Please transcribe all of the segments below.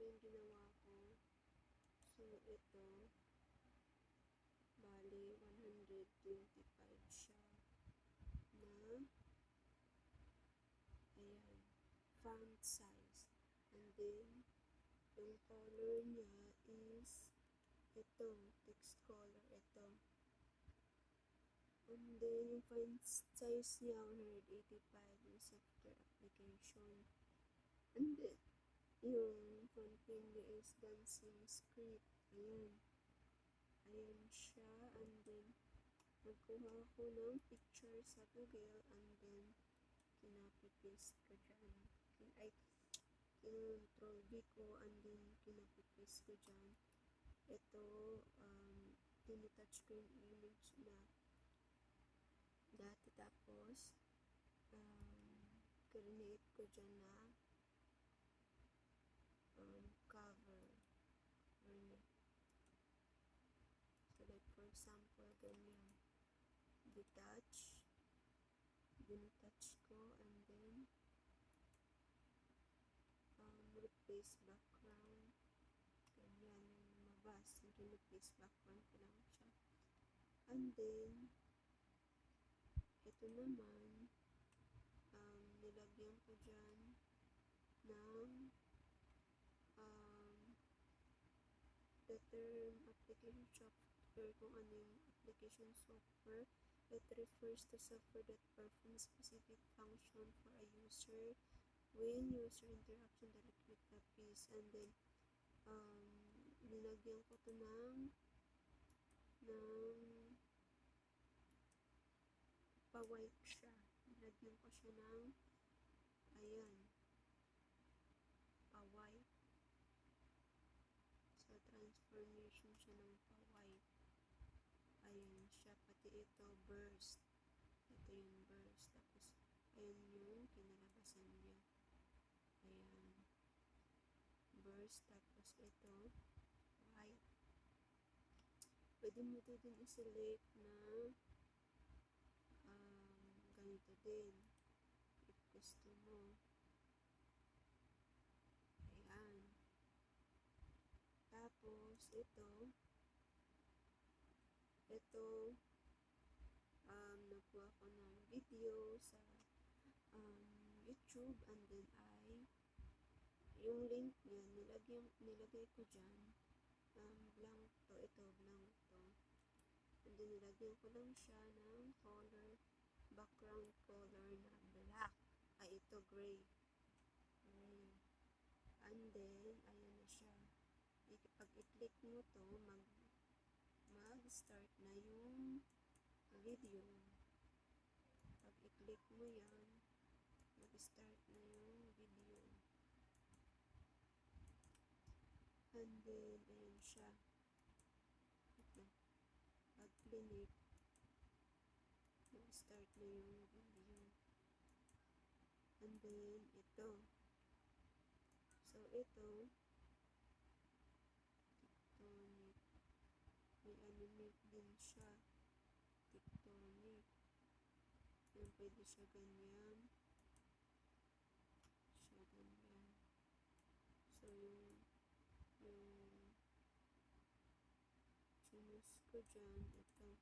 yung ginawa ko. So, ito, bali, 125 siya na, ayan, font size. And then, yung color niya is, ito, text color, ito. And then, yung font size niya, 185, yung software application. And then, yung font name niya is Dancing Script. Ayan. Ayan siya. And then, nagkuha ako ng picture sa Google. And then, kinapipist ko dyan. Control V ko. And then, kinapipist ko dyan. Ito, tinitouch ko yung image na dati. Tapos, create ko dyan na cover. So, like, for example, ganyan. Detach. Dinitouch ko, and then, replace background. Ganyan, lumabas. Replace background ko lang siya. And then, ito naman, nilagyan ko dyan ng the term application software, kung ano yung application software. It refers to software that performs specific function for a user when user interaction directly with the piece. And then, nilagyan ko to ng pa-white siya. Nilagyan ko siya ng, ayan, pa-white. So, transformation siya ng pa-white. Ayan siya. Pati ito, burst. Ito yung burst. Tapos, ayan yung kinalabasan niya. Ayan. Burst. Tapos, ito, white. Pwede mo ito din i-select na ganito din. If gusto mo. Ayan. Tapos, ito, nakuha ko ng video sa YouTube, and then yung link niya, nilagay ko dyan, blank to, ito, blank to, and then nilagyan ko lang siya ng color, background color na black, ito, gray, and then, ayan na siya. Pag i-click mo to, mag-start na yung video. Pag i-click mo yan, mag-start na yung video. And then, ayan siya. Pag-click, mag-start na yung video. And then, ito. So, ito, tectonic. May animate din siya. Tectonic. Yan, pwede siya ganyan. Siya ganyan. So, yung sinus ko dyan, ito.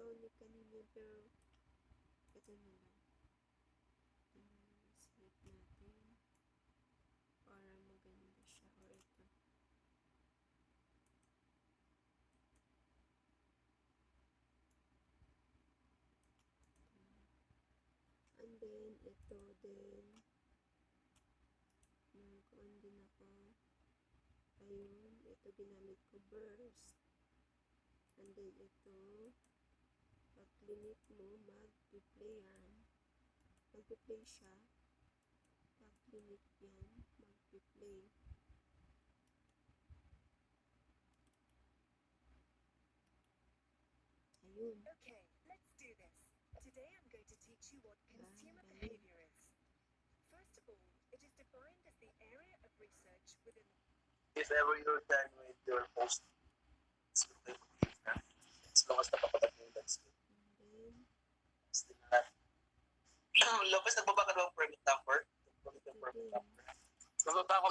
Tectonic kanina, pero ito na lang. Select natin para maganda siya, or ito. And then, ito din, nagkuhan din ako. Ayun, ito ginamit ko, burst. And then, ito, pag click mo, mag-replay yan. Mag-replay siya. Pag click yan, mag-replay. Ayun. Okay, let's do this. Today I'm going to teach you what consumer behavior is. First of all, it is defined as the area of research within if ever you're done with your post, it's okay to leave na. As long as napapagat mo yung landscape. And then, Still lahat. Lopez, nagbaba ka daw ang permit number? Permit number. again, Nagbaba ko.